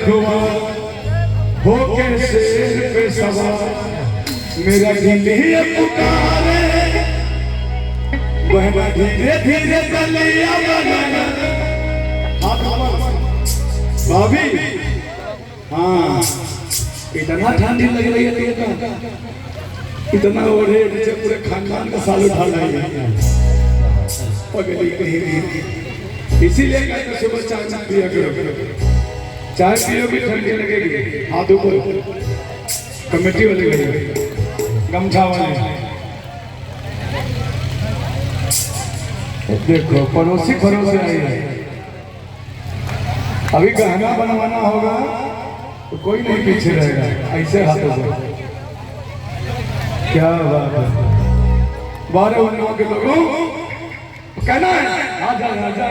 खुआ हो के शेर पे सवार मेरा दिल ही पुकारे बहना धीरे धीरे गलियां बनाना भाभी। हाँ इतना ठंडी लग रही है इतना ओढ़े नीचे पूरे खानदान का साल उठा रही है पगली कहीं। इसीलिए कहते सुबह चाय पिया करो, चाय पियोगे ठंडी लगेगी। हाथ ऊपर कमेटी वाले गमछा वाले देखो पड़ोसी भरोसे आई है। अभी गहना बनवाना होगा तो कोई नहीं पीछे रहेगा, ऐसे हाथों से। क्या बात है 12 उन्नों के लोगों कहना है आजा आजा